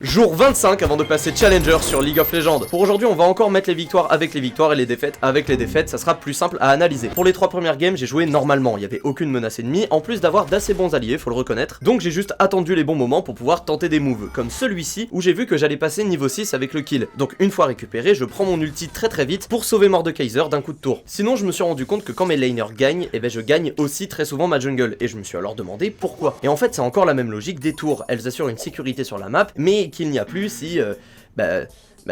Jour 25 avant de passer Challenger sur League of Legends. Pour aujourd'hui on va encore mettre les victoires avec les victoires et les défaites avec les défaites, ça sera plus simple à analyser. Pour les 3 premières games j'ai joué normalement, il n'y avait aucune menace ennemie, en plus d'avoir d'assez bons alliés, faut le reconnaître. Donc j'ai juste attendu les bons moments pour pouvoir tenter des moves, comme celui-ci où j'ai vu que j'allais passer niveau 6 avec le kill. Donc une fois récupéré, je prends mon ulti très vite pour sauver Mordekaiser d'un coup de tour. Sinon je me suis rendu compte que quand mes laners gagnent, et ben je gagne aussi très souvent ma jungle, et je me suis alors demandé pourquoi. Et en fait c'est encore la même logique des tours, elles assurent une sécurité sur la map, mais qu'il n'y a plus si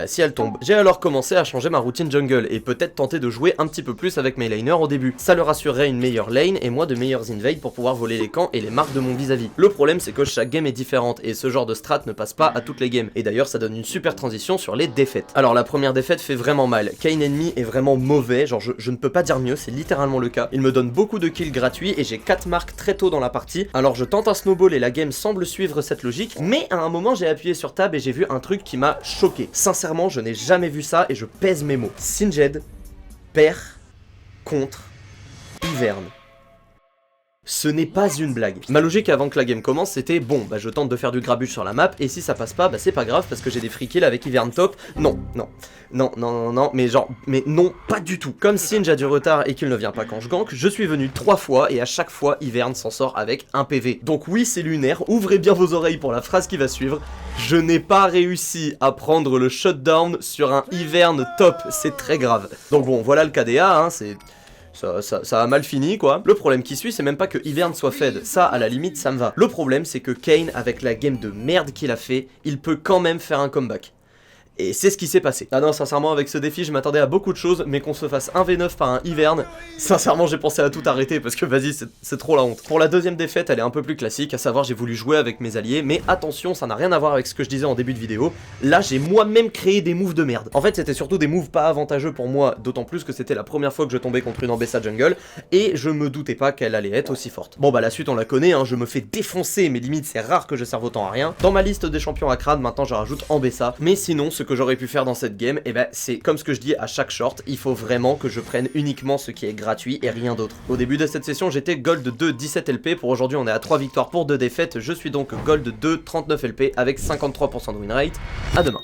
si elle tombe. J'ai alors commencé à changer ma routine jungle et peut-être tenter de jouer un petit peu plus avec mes laners au début. Ça leur assurerait une meilleure lane et moi de meilleurs invades pour pouvoir voler les camps et les marques de mon vis-à-vis. Le problème c'est que chaque game est différente et ce genre de strat ne passe pas à toutes les games. Et d'ailleurs ça donne une super transition sur les défaites. Alors la première défaite fait vraiment mal. Kayn ennemi est vraiment mauvais, genre je ne peux pas dire mieux, c'est littéralement le cas. Il me donne beaucoup de kills gratuits et j'ai 4 marques très tôt dans la partie. Alors je tente un snowball et la game semble suivre cette logique, mais à un moment j'ai appuyé sur tab et j'ai vu un truc qui m'a choqué. Sincèrement je n'ai jamais vu ça et je pèse mes mots. Singed perd contre Ivern. Ce n'est pas une blague. Ma logique avant que la game commence c'était bon bah je tente de faire du grabuge sur la map et si ça passe pas bah c'est pas grave parce que j'ai des free kills avec Ivern top. Non, mais genre, mais non, pas du tout. Comme Singe a du retard et qu'il ne vient pas quand je gank, je suis venu 3 fois et à chaque fois Ivern s'en sort avec un PV. Donc oui c'est lunaire, ouvrez bien vos oreilles pour la phrase qui va suivre. Je n'ai pas réussi à prendre le shutdown sur un Ivern top, c'est très grave. Donc bon voilà le KDA hein, c'est... Ça a mal fini quoi. Le problème qui suit c'est même pas que Ivern soit fed, ça à la limite ça me va. Le problème c'est que Kayn avec la game de merde qu'il a fait, il peut quand même faire un comeback. Et c'est ce qui s'est passé. Ah non, sincèrement, avec ce défi, je m'attendais à beaucoup de choses, mais qu'on se fasse 1v9 par un Ivern, sincèrement, j'ai pensé à tout arrêter, parce que vas-y, c'est trop la honte. Pour la deuxième défaite, elle est un peu plus classique, à savoir, j'ai voulu jouer avec mes alliés, mais attention, ça n'a rien à voir avec ce que je disais en début de vidéo. Là, j'ai moi-même créé des moves de merde. En fait, c'était surtout des moves pas avantageux pour moi, d'autant plus que c'était la première fois que je tombais contre une Ambessa jungle, et je me doutais pas qu'elle allait être aussi forte. Bon bah la suite, on la connaît, hein, je me fais défoncer, mais limite, c'est rare que je serve autant à rien. Dans ma liste des champions à crâne, maintenant, je rajoute Ambessa, mais sinon, ce que j'aurais pu faire dans cette game, et ben c'est comme ce que je dis à chaque short, il faut vraiment que je prenne uniquement ce qui est gratuit et rien d'autre. Au début de cette session j'étais gold 2 17 LP, pour aujourd'hui on est à 3 victoires pour 2 défaites, je suis donc gold 2 39 LP avec 53% de win rate. À demain.